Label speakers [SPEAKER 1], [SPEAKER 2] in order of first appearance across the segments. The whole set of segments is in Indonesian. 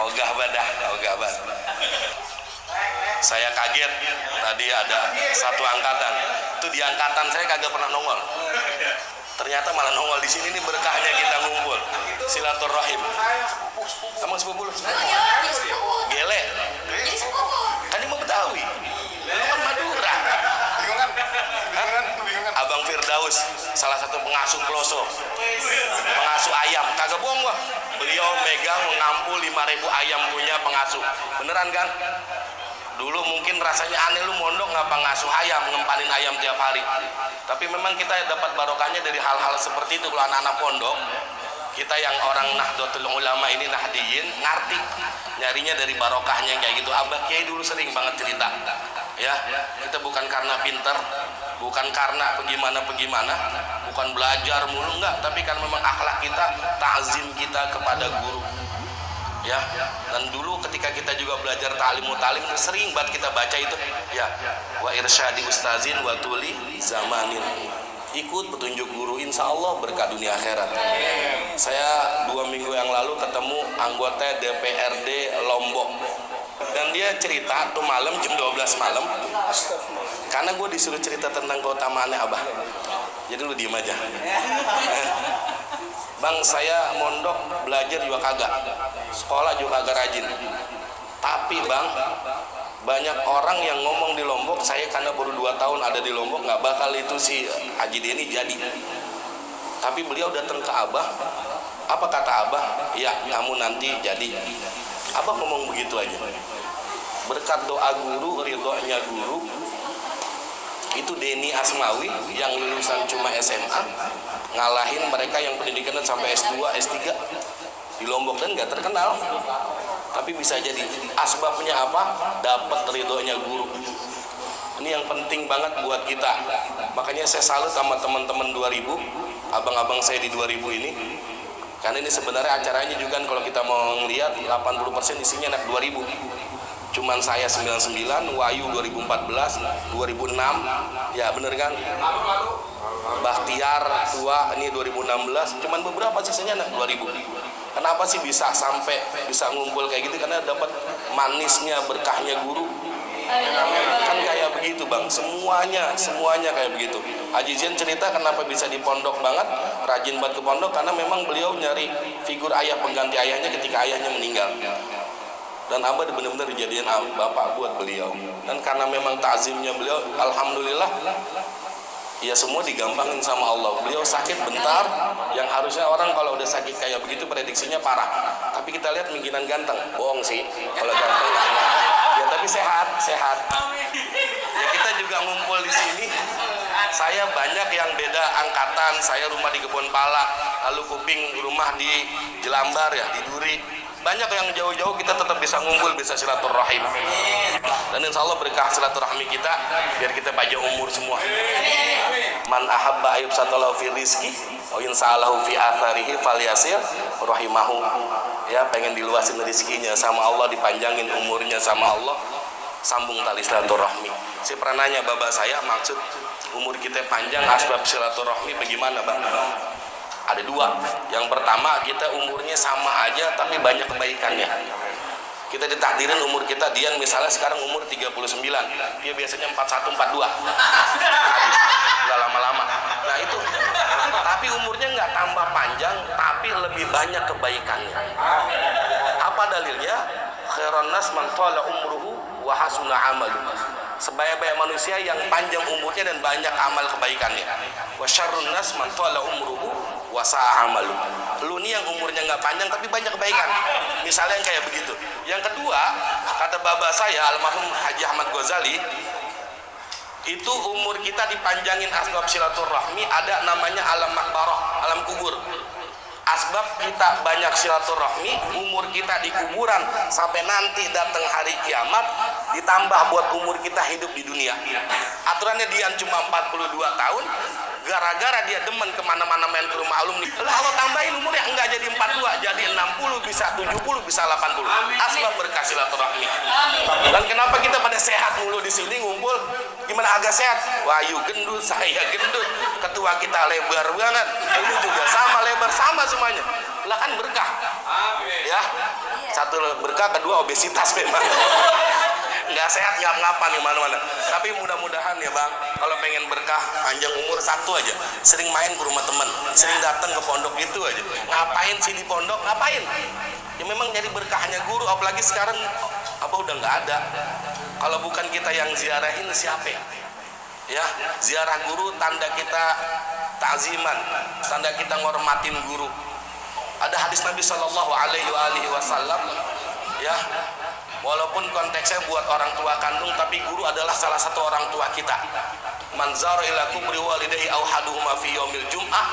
[SPEAKER 1] Ogah badah, ogah bad. Saya kaget tadi ada satu angkatan. Itu di angkatan saya kagak pernah nongol. Ternyata malah nongol di sini nih berkahnya kita ngumpul. Silaturahim. Emang sepupu lu? Gele. Kan ini mau Betawi. Lu kan Madura. Abang Firdaus, salah satu pengasuh Kloso, pengasuh ayam, kagak bohong gua. Beliau megang mengampul 5.000 ayam punya pengasuh. Beneran kan? Dulu mungkin rasanya aneh lu mondok ngapa ngasuh ayam, ngempanin ayam tiap hari. Tapi memang kita dapat barokahnya dari hal-hal seperti itu. Kalau anak-anak pondok, kita yang orang Nahdlatul Ulama ini Nahdiyin ngerti nyarinya dari barokahnya kayak gitu. Abah Kiai dulu sering banget cerita. Ya, kita bukan karena pinter, bukan karena bagaimana, bukan belajar mulu enggak, tapi kan memang akhlak kita, ta'zim kita kepada guru. Ya, dan dulu ketika kita juga belajar ta'lim sering banget kita baca itu ya, wa irsyadi ustazin wa tuli zamanin, ikut petunjuk guru, insya Allah berkah dunia akhirat. Saya 2 minggu yang lalu ketemu anggota DPRD Lombok, dan dia cerita tuh malam jam 12 malam, karena gue disuruh cerita tentang keutamaannya Abah, jadi lu diem aja. Bang, saya mondok belajar juga kagak, sekolah juga kagak rajin. Tapi bang, banyak orang yang ngomong di Lombok, saya karena baru 2 tahun ada di Lombok, nggak bakal itu si Haji Deni jadi. Tapi beliau datang ke Abah, apa kata Abah? Ya, kamu nanti jadi. Abah ngomong begitu aja. Berkat doa guru, ridhonya guru, itu Deni Asmawi yang lulusan cuma SMA ngalahin mereka yang pendidikannya sampai S2, S3 di Lombok dan nggak terkenal, tapi bisa jadi. Asbabnya apa? Dapat ridhonya guru. Ini yang penting banget buat kita. Makanya saya salut sama teman-teman 2000, abang-abang saya di 2000 ini, karena ini sebenarnya acaranya juga kalau kita mau ngeliat 80% isinya anak 2000. Cuman saya 99, Wahyu 2014, 2006, ya bener kan? Bakhtiar tua ini 2016, cuman beberapa sisanya anak 2000. Kenapa sih bisa sampai bisa ngumpul kayak gitu? Karena dapat manisnya berkahnya guru. Kan kayak begitu bang, semuanya kayak begitu. Haji Zain cerita kenapa bisa di pondok banget, rajin banget ke pondok, karena memang beliau nyari figur ayah pengganti ayahnya ketika ayahnya meninggal. Dan Abah benar-benar dijadiin bapak buat beliau. Dan karena memang ta'zimnya beliau, alhamdulillah, ya semua digampangin sama Allah. Beliau sakit bentar, yang harusnya orang kalau udah sakit kayak begitu prediksinya parah. Tapi kita lihat mungkinan ganteng, bohong sih. Kalau ganteng, ya tapi sehat. Ya kita juga ngumpul di sini. Saya banyak yang beda angkatan. Saya rumah di Kebon Pala, lalu Kuping rumah di Jelambar ya, di Duri. Banyak yang jauh-jauh kita tetap bisa ngumpul, bisa silaturahim. Dan insya Allah berkah silaturahmi kita, biar kita panjang umur semua. Man ahabba ayub satalahu fi rizki wa insa'alahu fi atharihi falyasir rahimahu. Ya, pengen diluasin rezekinya sama Allah, dipanjangin umurnya sama Allah, sambung tali silaturahmi. Saya pernah nanya bapak saya, maksud umur kita panjang asbab silaturahmi bagaimana bang? Ada 2. Yang pertama, kita umurnya sama aja tapi banyak kebaikannya. Kita ditakdirin umur kita, Dian misalnya sekarang umur 39, dia biasanya 41, 42. Nggak lama-lama. Nah itu, tapi umurnya nggak tambah panjang, tapi lebih banyak kebaikannya. Apa dalilnya? Khairan nas man thala umruhu wa hasuna amaluhu. Sebaik-baik manusia yang panjang umurnya dan banyak amal kebaikannya. Wa syarrun nas man thala umruhu wa sa'a amaluhu. Lu nih yang umurnya nggak panjang tapi banyak kebaikan. Misalnya yang kayak begitu. Yang kedua, kata bapak saya almarhum Haji Ahmad Ghazali, itu umur kita dipanjangin asbab silaturahmi, ada namanya alam makbarah, alam kubur. Asbab kita banyak silaturahmi, umur kita di kuburan sampai nanti datang hari kiamat, ditambah buat umur kita hidup di dunia. Aturannya dia cuma 42 tahun, gara-gara dia demen kemana-mana main ke rumah alumni, lah Allah tambahin umurnya, enggak jadi 42, jadi 60, bisa 70, bisa 80. Asbab berkah silaturahmi. Dan kenapa kita pada sehat mulu di sini ngumpul? Gimana agak sehat? Wahyu gendut, saya gendut, ketua kita lebar banget, ini juga sama lebar, sama semuanya. Lah kan berkah. Ya, satu berkah, kedua obesitas memang. Nggak sehat ngapa nih mana-mana. Tapi mudah-mudahan ya bang, kalau pengen berkah panjang umur satu aja, sering main ke rumah teman, sering datang ke pondok itu aja. Ngapain sih di pondok? Ngapain? Ya memang jadi berkahnya guru, apalagi sekarang apa udah nggak ada. Kalau bukan kita yang ziarahin siapa ya? Ya, ziarah guru tanda kita ta'ziman, tanda kita ngormatin guru. Ada hadis Nabi Shallallahu Alaihi Wasallam, ya, walaupun konteksnya buat orang tua kandung, tapi guru adalah salah satu orang tua kita. Man zara ila kubri walidayhi aw haduhuma fi yaumil jum'ah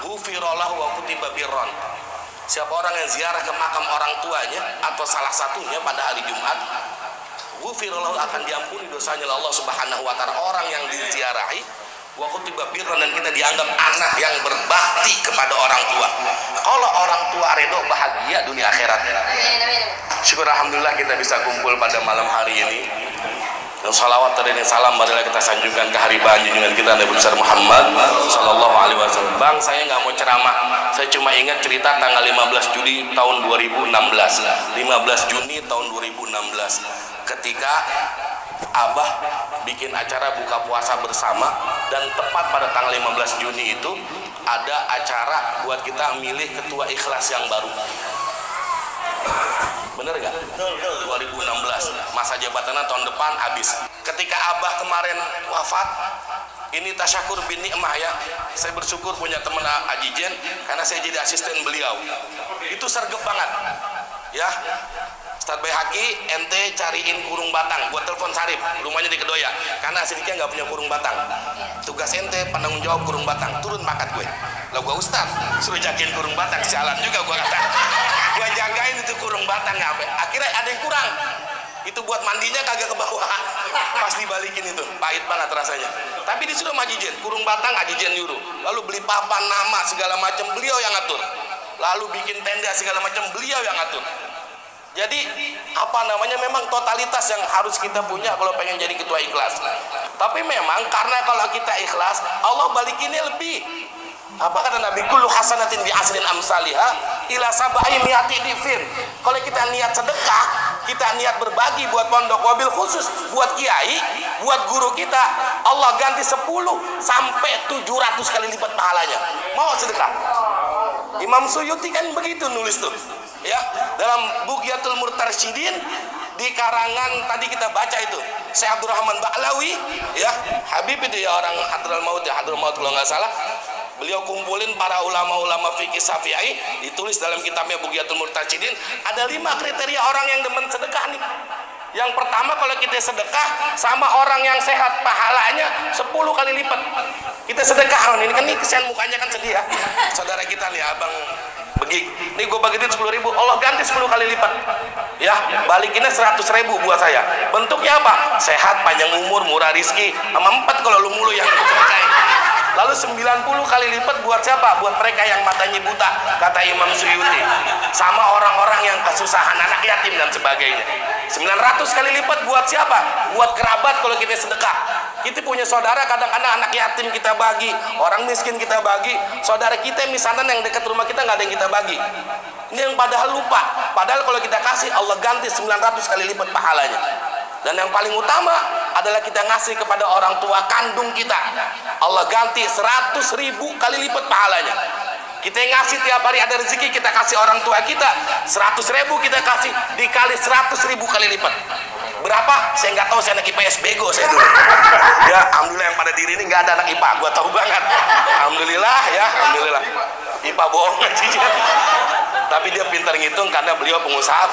[SPEAKER 1] ghufira lahu wa kutiba birran. Siapa orang yang ziarah ke makam orang tuanya atau salah satunya pada hari Jumat, ghufira lahu, akan diampuni dosanya oleh Allah Subhanahu wa taala. Orang yang diziarahi wa kutiba birran, dan kita dianggap anak yang berbakti kepada orang tua. Kalau orang tua ridho, bahagia dunia akhirat. Syukur alhamdulillah kita bisa kumpul pada malam hari ini. Dan salawat dan salam marilah kita sanjungkan ke hari junjungan kita Nabi besar Muhammad Sallallahu Alaihi Wasallam. Bang, saya nggak mau ceramah, saya cuma ingat cerita tanggal 15 Juli tahun 2016, 15 Juni tahun 2016, ketika Abah bikin acara buka puasa bersama, dan tepat pada tanggal 15 Juni itu ada acara buat kita milih ketua ikhlas yang baru. Bener gak? 2016, masa jabatannya tahun depan habis. Ketika Abah kemarin wafat, ini tasyakur bin nikmah ya, saya bersyukur punya teman Haji Jen, karena saya jadi asisten beliau. Itu sergep banget ya. Ustadz Baihaqi, ente cariin kurung batang buat telepon Sarip, rumahnya di Kedoya, karena aslinya nggak punya kurung batang. Tugas ente penanggung jawab kurung batang, turun makat gue. Lah gue Ustadz suruh jagain kurung batang, sialan juga gue kata. Gue jagain itu kurung batang, nggak, akhirnya ada yang kurang. Itu buat mandinya kagak ke bawah, pas dibalikin itu pahit banget rasanya. Tapi disuruh sama Haji Jen, kurung batang Haji Jen nyuruh, lalu beli papan nama segala macam beliau yang ngatur, lalu bikin tenda segala macam beliau yang ngatur. Jadi apa namanya, memang totalitas yang harus kita punya kalau pengen jadi ketua ikhlas. Tapi memang karena kalau kita ikhlas, Allah balikinnya lebih. Apa kata Nabi? Kullu hasanatin bi asrin amsalihha ila sab'i mi'ati difin. Kalau kita niat sedekah, kita niat berbagi buat pondok, wabil khusus buat kiai, buat guru kita, Allah ganti 10 sampai 700 kali lipat pahalanya. Mau sedekah? Imam Suyuti kan begitu nulis tuh. Ya, dalam Bughyatul Murtarsyidin di karangan tadi kita baca itu Syekh Abdurrahman Ba'lawi, ya, Habib itu ya, orang Hadraul Maut ya, Hadraul Maut kalau nggak salah. Beliau kumpulin para ulama-ulama fikih Syafi'i, ditulis dalam kitabnya Bughyatul Murtarsyidin, ada 5 kriteria orang yang demen sedekah nih. Yang pertama, kalau kita sedekah sama orang yang sehat, pahalanya 10 kali lipat. Kita sedekah, ini kan nih kesian mukanya kan sedih ya. Saudara kita nih, Abang Begik, nih gue bagiin 10.000, Allah ganti 10 kali lipat. Ya, balikinnya 100.000 buat saya. Bentuknya apa? Sehat, panjang umur, murah rizki, sama 4 kalau lu mulu yang sedekahin. Lalu 90 kali lipat buat siapa? Buat mereka yang matanya buta, kata Imam Suyuti. Sama orang-orang yang kesusahan, anak yatim dan sebagainya. 900 kali lipat buat siapa? Buat kerabat kalau kita sedekah. Kita punya saudara, kadang-kadang anak yatim kita bagi, orang miskin kita bagi, saudara kita misalnya yang dekat rumah kita nggak ada yang kita bagi. Ini yang padahal lupa. Padahal kalau kita kasih, Allah ganti 900 kali lipat pahalanya. Dan yang paling utama adalah kita ngasih kepada orang tua kandung kita, Allah ganti 100.000 kali lipat pahalanya. Kita ngasih tiap hari ada rezeki, kita kasih orang tua kita 100.000, kita kasih dikali 100.000 kali lipat. Berapa? Saya nggak tahu, saya anak IPS bego saya dulu. Ya, alhamdulillah yang pada diri ini nggak ada anak IPA, gua tahu banget. Alhamdulillah ya, alhamdulillah. IPA bohong aja. Tapi dia pintar ngitung karena beliau pengusaha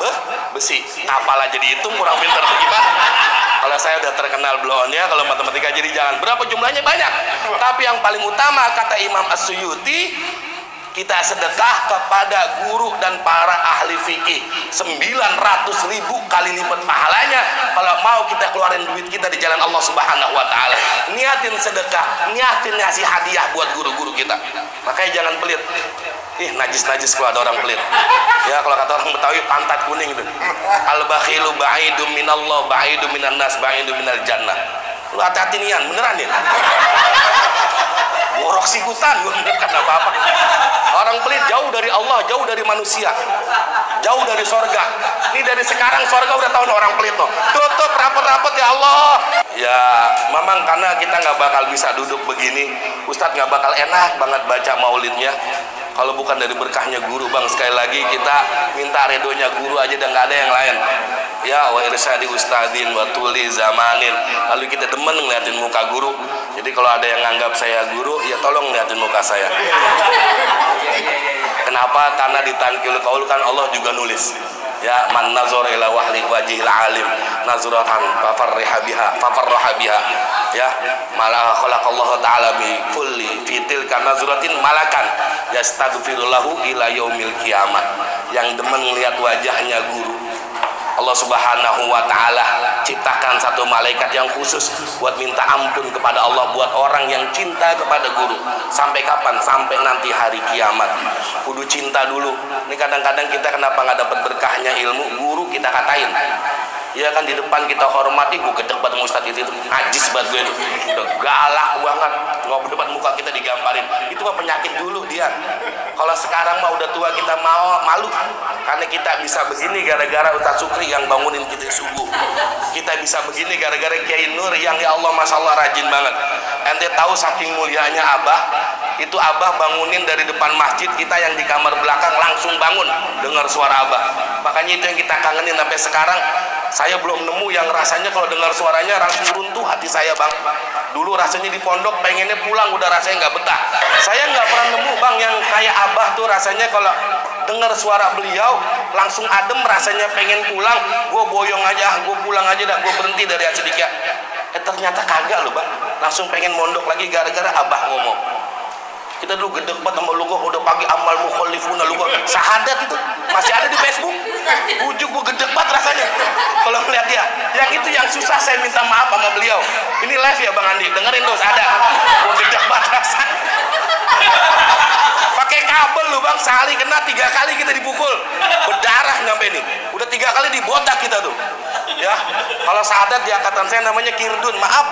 [SPEAKER 1] besi. Apalah jadi hitung kurang pintar gimana? Kalau saya udah terkenal bloonnya, kalau matematika jadi jangan. Berapa jumlahnya? Banyak. Tapi yang paling utama kata Imam As-Suyuti, kita sedekah kepada guru dan para ahli fikih 900.000 kali lipat pahalanya. Kalau mau kita keluarin duit kita di jalan Allah Subhanahu wa taala, niatin sedekah, niatin ngasih hadiah buat guru-guru kita. Makanya jangan pelit. Najis-najis kalau ada orang pelit. Ya, kalau kata orang Betawi, pantat kuning itu. Al-bakhilu ba'idum minallah, ba'idum minan nas, ba'idum minal jannah. Lu hati-hati nian, beneran ya? Borok sikutan, gue bukan apa-apa. Orang pelit jauh dari Allah, jauh dari manusia, jauh dari sorga. Ini dari sekarang sorga udah tahu orang pelit tuh. Tutup rapet-rapet ya Allah. Ya memang karena kita nggak bakal bisa duduk begini, Ustadz nggak bakal enak banget baca maulidnya kalau bukan dari berkahnya guru bang. Sekali lagi kita minta redonya guru aja dan nggak ada yang lain. Ya wa irsyadi ustadin wa tuli zamanin. Lalu kita demen ngeliatin muka guru. Jadi kalau ada yang nganggap saya guru, ya tolong ngeliatin muka saya. Kenapa? Karena di Tanqil Qaul kan Allah juga nulis. Ya man nazara ila wajhil alim nazratan fafarraha biha. Ya malah khalaqallahu ta'ala bi kulli fitil kanazratin malakan yastaghfiru lahu ila yaumil kiamat. Yang demen ngelihat wajahnya guru, Allah Subhanahu wa ta'ala ciptakan satu malaikat yang khusus buat minta ampun kepada Allah buat orang yang cinta kepada guru. Sampai kapan? Sampai nanti hari kiamat. Kudu cinta dulu. Ini kadang-kadang kita kenapa nggak dapat berkahnya ilmu, guru kita katain. Ya kan di depan kita hormati, gue gede banget Ustadz itu najis banget gue itu, udah galak banget, ngobrol depan muka kita digambarin. Itu mah penyakit dulu dia. Kalau sekarang mah udah tua kita mau malu, karena kita bisa begini gara-gara Ustadz Sukri yang bangunin kita subuh. Kita bisa begini gara-gara Kiai Nur yang ya Allah masya Allah rajin banget. Ente tahu saking mulianya Abah, itu Abah bangunin dari depan masjid kita yang di kamar belakang langsung bangun dengar suara Abah. Makanya itu yang kita kangenin sampai sekarang. Saya belum nemu yang rasanya kalau dengar suaranya langsung runtuh hati saya bang. Dulu rasanya di pondok pengennya pulang, udah rasanya nggak betah. Saya nggak pernah nemu bang yang kayak Abah tuh rasanya kalau dengar suara beliau langsung adem, rasanya pengen pulang. Gue boyong aja, gue pulang aja dah, gue berhenti dari Acidikya. Ternyata kagak loh bang, langsung pengen mondok lagi gara-gara Abah ngomong. Kita dulu gede banget sama lu, udah pagi amal mukhalifuna lu, sahadat itu masih ada di Facebook. Ujuk gue gede banget rasanya kalau ngeliat dia. Yang itu yang susah saya minta maaf sama beliau. Ini live ya Bang Andi, dengerin tuh ada. Gue gede banget rasanya. Pakai kabel lu bang, sehari kena 3 kali kita dipukul, berdarah nyampe nih. Udah 3 kali dibotak kita tuh. Ya, kalau sahadat di angkatan saya namanya kirdun, maaf.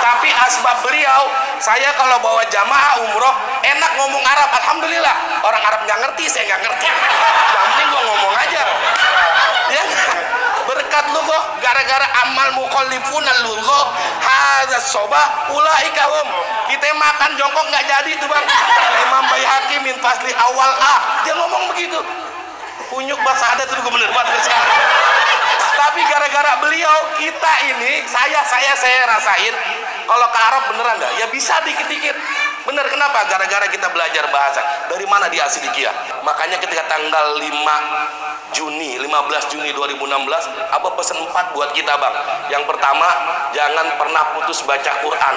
[SPEAKER 1] Tapi asbab beliau, saya kalau bawa jamaah umroh enak ngomong Arab, alhamdulillah. Orang Arab nggak ngerti, saya nggak ngerti. Yang penting gua ngomong aja. Ya, berkat lu kok, gara-gara amal mukhalifun al-lugha hadza soba ulaika hum. Kita makan jongkok nggak jadi tuh bang. Imam Baihaqi min fasli awal dia ngomong begitu. Kunyuk bahasa adat itu bener banget sekarang. Tapi gara-gara beliau kita ini, saya rasain kalau ke Arab beneran dah, ya bisa dikit-dikit. Bener, kenapa? Gara-gara kita belajar bahasa. Dari mana di Acidikya? Makanya ketika tanggal 15 Juni 2016, apa pesan 4 buat kita bang? Yang pertama, jangan pernah putus baca Quran.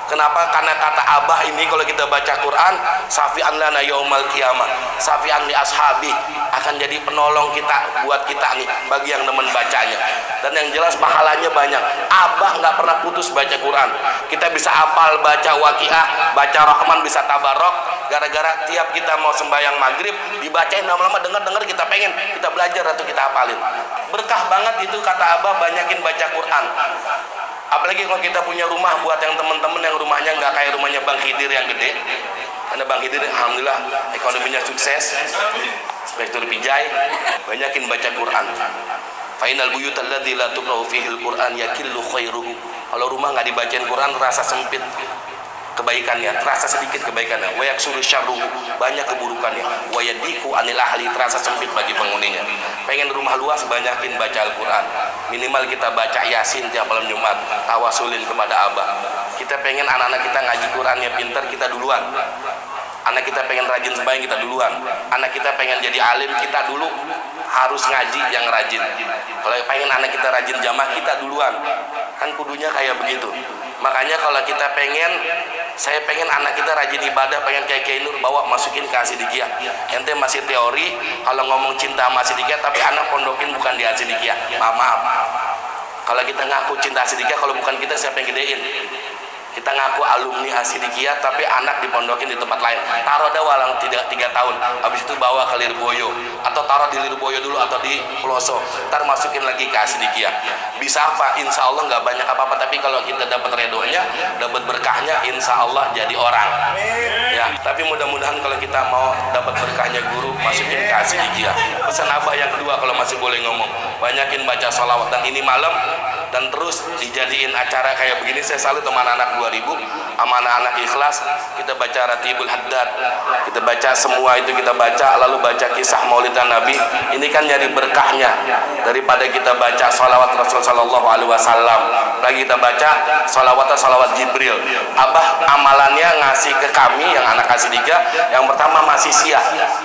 [SPEAKER 1] Kenapa? Karena kata Abah ini kalau kita baca Quran, safi'an lana yaumal qiyamah, safi'an li ashabi, akan jadi penolong kita buat kita nih bagi yang demen bacanya. Dan yang jelas pahalanya banyak. Abah nggak pernah putus baca Quran. Kita bisa hafal baca Waqiah, baca Rahman, bisa tabarok. Gara-gara tiap kita mau sembahyang maghrib dibacain, lama-lama dengar kita pengen, kita belajar atau kita hafalin. Berkah banget itu kata Abah, banyakin baca Quran. Apalagi kalau kita punya rumah, buat yang teman-teman yang rumahnya nggak kayak rumahnya Bang Khidir yang gede. Karena Bang Khidir alhamdulillah ekonominya sukses, spektur pijai, banyakin baca Quran. Fainal buyut alladzi la tuqra'u fihi al-Qur'an yakillu khairuhu. Kalau rumah nggak dibacain Quran terasa sempit kebaikannya, terasa sedikit kebaikannya. Wa yaksuru syarruhu, banyak keburukannya. Wa yadiku anil ahli, terasa sempit bagi penghuninya. Pengen rumah luas, banyakin baca Al-Quran. Minimal kita baca Yasin tiap malam Jumat, tawasulin kepada Abah. Kita pengen anak-anak kita ngaji Qurannya pintar, kita duluan. Anak kita pengen rajin sembahyang, kita duluan. Anak kita pengen jadi alim, kita dulu harus ngaji yang rajin. Kalau pengen anak kita rajin jamaah, kita duluan. Kan kudunya kayak begitu. Makanya kalau kita pengen, saya pengen anak kita rajin ibadah, pengen kayak Kiai Nur, bawa masukin ke Acidikya. Ente masih teori kalau ngomong cinta sama Acidikya, tapi anak pondokin bukan di Acidikya. Maaf. Kalau kita ngaku cinta Acidikya, kalau bukan kita siapa yang gedein? kita ngaku alumni Asidikiyah tapi anak dipondokin di tempat lain, taruh dah walang 3 tahun, habis itu bawa ke Lirboyo atau taruh di Lirboyo dulu atau di Peloso, ntar masukin lagi ke Asidikiyah. Bisa apa? Insya Allah nggak banyak apa-apa, tapi kalau kita dapat redonya, dapat berkahnya, insya Allah jadi orang ya. Tapi mudah-mudahan kalau kita mau dapat berkahnya guru, masukin ke Asidikiyah. Pesan Abah yang kedua kalau masih boleh ngomong, banyakin baca sholawat. Dan ini malam dan terus dijadiin acara kayak begini. Saya salut sama anak-anak 2000, sama anak-anak ikhlas. Kita baca Ratibul Haddad, kita baca semua itu, kita baca, lalu baca kisah maulidan Nabi. Ini kan nyari berkahnya daripada kita baca sholawat Rasul Sallallahu Alaihi Wasallam. Lagi kita baca sholawat Jibril. Abah amalannya ngasih ke kami yang anak Asidikiyah, yang pertama masih siah,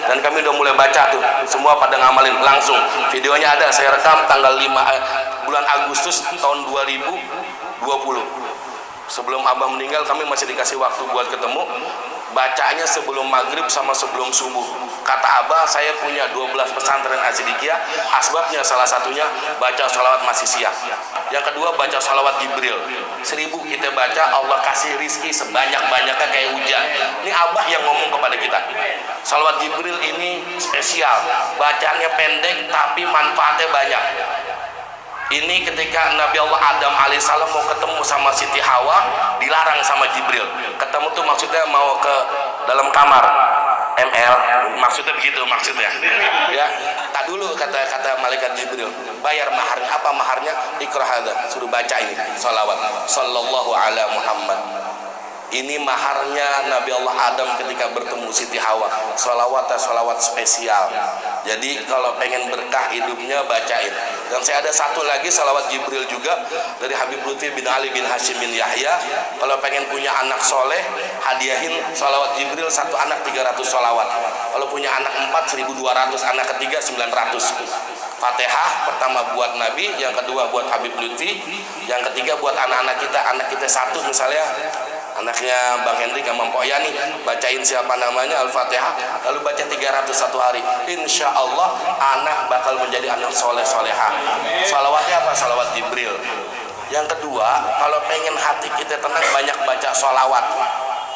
[SPEAKER 1] dan kami udah mulai baca tuh, semua pada ngamalin langsung. Videonya ada, saya rekam tanggal 5 bulan Agustus tahun 2020. Sebelum Abah meninggal kami masih dikasih waktu buat ketemu. Bacanya sebelum maghrib sama sebelum subuh. Kata Abah, saya punya 12 pesantren Asidikiyah, asbabnya salah satunya baca sholawat masih siap. Yang kedua baca sholawat Jibril. 1000 kita baca, Allah kasih rizki sebanyak-banyaknya kayak hujan. Ini Abah yang ngomong kepada kita. Sholawat Jibril ini spesial, bacaannya pendek tapi manfaatnya banyak. Ini ketika Nabi Allah Adam alaihissalam mau ketemu sama Siti Hawa, dilarang sama Jibril. Ketemu tuh maksudnya mau ke dalam kamar ML, maksudnya begitu maksudnya. Ya, tak dulu kata malaikat Jibril, bayar maharnya. Apa maharnya? Iqra hadza, suruh baca ini sholawat sallallahu ala Muhammad. Ini maharnya Nabi Allah Adam ketika bertemu Siti Hawa. Sholawat spesial. Jadi kalau pengen berkah hidupnya, bacain. Dan saya ada satu lagi sholawat Jibril juga dari Habib Lutfi bin Ali bin Hashim bin Yahya. Kalau pengen punya anak soleh, hadiahin sholawat Jibril, satu anak 300 sholawat. Kalau punya anak 4, 1200, anak ketiga 900. Fatihah pertama buat Nabi, yang kedua buat Habib Lutfi, yang ketiga buat anak-anak kita. Anak kita satu misalnya, anaknya Bang Hendrik sama Mpok Yani, bacain siapa namanya Al-Fatihah, lalu baca 300 satu hari. Insya Allah anak bakal menjadi anak soleh-soleha. Salawatnya apa? Salawat Jibril. Yang kedua, kalau pengen hati kita tenang, banyak baca salawat.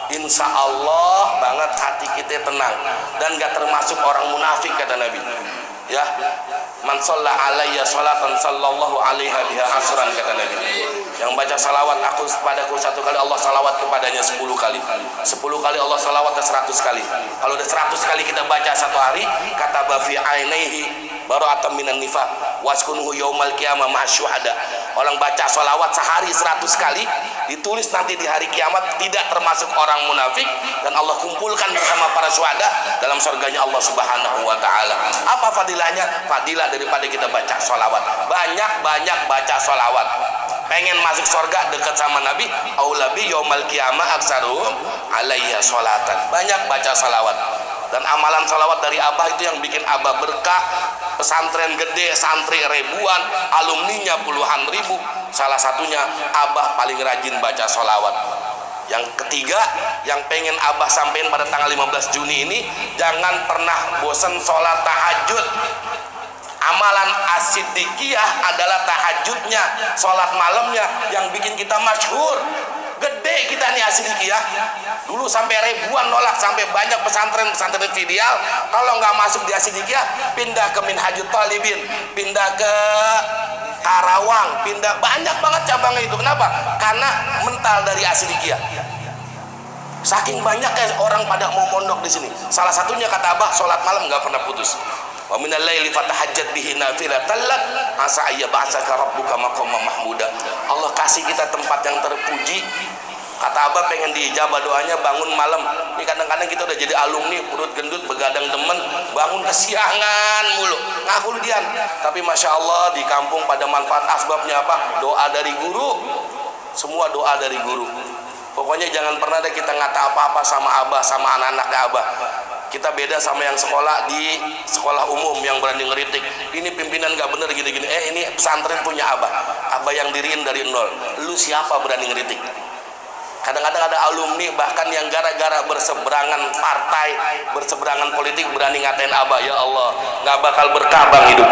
[SPEAKER 1] Insya Allah banget hati kita tenang dan gak termasuk orang munafik, kata Nabi. Ya, man shalla alayya sholatan sallallahu alaiha biha asran, kata Nabi. Yang baca salawat aku padaku satu kali, Allah salawat kepadanya 10 kali. 10 kali Allah salawat 100 kali. Kalau udah 100 kali kita baca satu hari, kata bafi ainaihi bara'atan minan nifaq waskunuhu yaumal qiyamah ma'asyuhada. Orang baca salawat sehari 100 kali, ditulis nanti di hari kiamat tidak termasuk orang munafik, dan Allah kumpulkan bersama para syuhada dalam surganya Allah Subhanahu wa taala. Apa fadilahnya? Fadilah daripada kita baca salawat. Banyak-banyak baca salawat. Pengen masuk surga dekat sama Nabi, aulabi yaumal qiyamah aksaruhum alaiha sholatan. Banyak baca salawat. Dan amalan salawat dari Abah itu yang bikin Abah berkah. Pesantren gede, santri ribuan, alumninya puluhan ribu. Salah satunya Abah paling rajin baca salawat. Yang ketiga, yang pengen Abah sampaikan pada tanggal 15 Juni ini, jangan pernah bosan sholat tahajud. Amalan Asidikiyah adalah tahajudnya, sholat malamnya yang bikin kita masyhur. Gede kita nih Asidikiyah. Dulu sampai ribuan nolak, sampai banyak pesantren filial. Kalau nggak masuk di Asidikiyah, pindah ke Minhajut Talibin, pindah ke Karawang, pindah, banyak banget cabangnya itu. Kenapa? Karena mental dari Asidikiyah. Saking banyaknya orang pada mau mondok di sini. Salah satunya kata Abah, sholat malam nggak pernah putus. Wa minal laili fatahajjat bihi nafilatan lak asa ayyab'atsaka rabbuka maqaman mahmuda. Allah kasih kita tempat yang terpuji. Kata Abah pengen diijabah doanya, bangun malam. Ini kadang-kadang kita udah jadi alumni, perut gendut, begadang demen, bangun kesiangan mulu, ngaku lu dian. Tapi Masya Allah di kampung pada manfaat. Asbabnya apa? Doa dari guru. Semua doa dari guru. Pokoknya jangan pernah ada kita ngata apa-apa sama Abah, sama anak-anaknya Abah. Kita beda sama yang sekolah di sekolah umum yang berani ngeritik. Ini pimpinan gak bener gini-gini. Ini pesantren punya Abah. Abah yang diriin dari nol. Lu siapa berani ngeritik? Kadang-kadang ada alumni bahkan yang gara-gara berseberangan partai, berseberangan politik berani ngatain Abah. Ya Allah, gak bakal berkah bang hidup.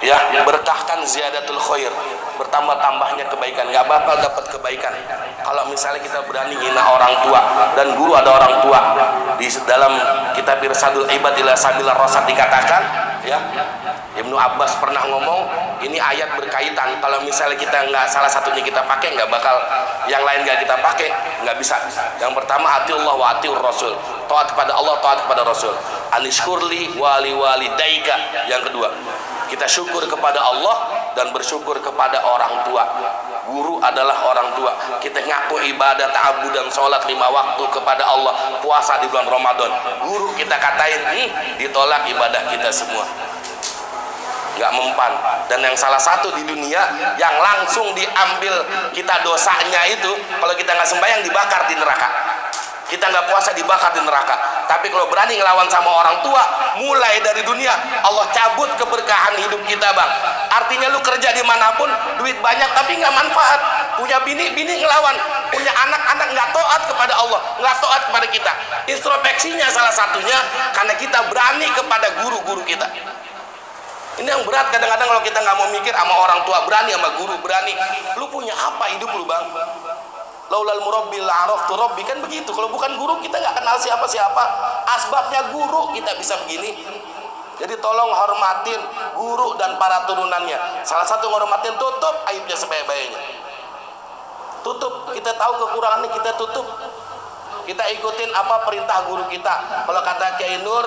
[SPEAKER 1] ya, berkahkan ziyadatul khair, bertambah-tambahnya kebaikan. Nggak bakal dapat kebaikan kalau misalnya kita berani hina orang tua dan guru. Ada orang tua di dalam kitab Irsadul Ibad ila Sabilar Rasyad dikatakan, ya, Ibnu Abbas pernah ngomong, ini ayat berkaitan. Kalau misalnya kita nggak salah satunya kita pakai, nggak bakal yang lain nggak kita pakai, nggak bisa. Yang pertama, atiullah wa atiur rasul, taat kepada Allah, taat kepada Rasul. Anishkurli wali walidaika. Yang kedua, kita syukur kepada Allah dan bersyukur kepada orang tua. Guru adalah orang tua. Kita ngaku ibadah, ta'abud dan sholat 5 waktu kepada Allah, puasa di bulan Ramadan. Guru kita katain, ditolak ibadah kita semua, nggak mempan. Dan yang salah satu di dunia yang langsung diambil kita dosanya itu, kalau kita nggak sembahyang dibakar di neraka. Kita nggak puasa dibakar di neraka. Tapi kalau berani ngelawan sama orang tua, mulai dari dunia Allah cabut keberkahan hidup kita, bang. Artinya lu kerja dimanapun, duit banyak tapi nggak manfaat. Punya bini ngelawan, punya anak nggak taat kepada Allah, nggak taat kepada kita. Introspeksinya salah satunya karena kita berani kepada guru-guru kita. Ini yang berat kadang-kadang kalau kita nggak mau mikir sama orang tua berani, sama guru berani. Lu punya apa hidup lu, bang? Laulal murabbil araftu rabbi, kan begitu. Kalau bukan guru kita nggak kenal siapa-siapa. Asbabnya guru kita bisa begini. Jadi tolong hormatin guru dan para turunannya. Salah satu hormatin, tutup aibnya sebaik-baiknya. Tutup, kita tahu kekurangannya, kita tutup. Kita ikutin apa perintah guru kita. Kalau kata Kiai Nur,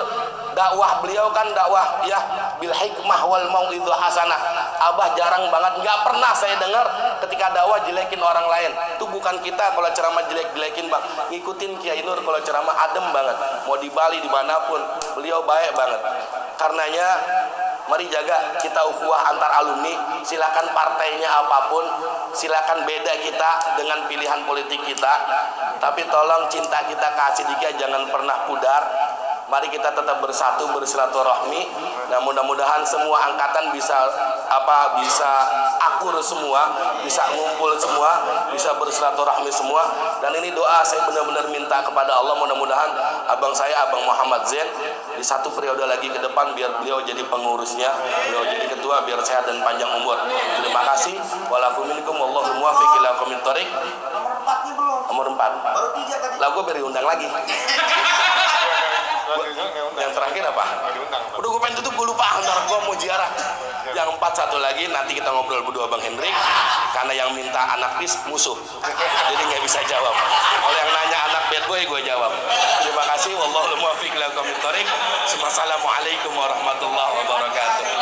[SPEAKER 1] dakwah beliau kan dakwah ya bil hikmah wal mau'izah hasanah. Abah jarang banget, nggak pernah saya dengar ketika dakwah jelekin orang lain. Itu bukan kita kalau ceramah jelek-jelekin, bang. Ngikutin Kiai Nur kalau ceramah adem banget. Mau di Bali dimanapun beliau baik banget. Karenanya mari jaga kita ukhuwah antar alumni. Silakan partainya apapun, silakan beda kita dengan pilihan politik kita, tapi tolong cinta kita kasih dia jangan pernah pudar. Mari kita tetap bersatu, bersilaturahmi. Nah, mudah-mudahan semua angkatan bisa akur semua, bisa ngumpul semua, bisa bersilaturahmi semua. Dan ini doa saya benar-benar minta kepada Allah, mudah-mudahan abang saya, Abang Muhammad Zain, di satu periode lagi ke depan biar beliau jadi pengurusnya, beliau jadi ketua, biar sehat dan panjang umur. Terima kasih. Walakum minkum wallahu muwaffiq ila aqwamit thoriq. Nomor 4. Baru 3 tadi. Lah gue beri undang lagi. Yang terakhir apa? Udah gue pengen tutup, gue lupa. Ntar gue mau ziarah. Yang 4 satu lagi, nanti kita ngobrol berdua Bang Hendrik. Karena yang minta anak bis musuh, jadi nggak bisa jawab. Kalau yang nanya anak bad boy, gue jawab. Terima kasih. Wallahul muwaffiq ila aqwamit thoriq. Wassalamualaikum warahmatullahi wabarakatuh.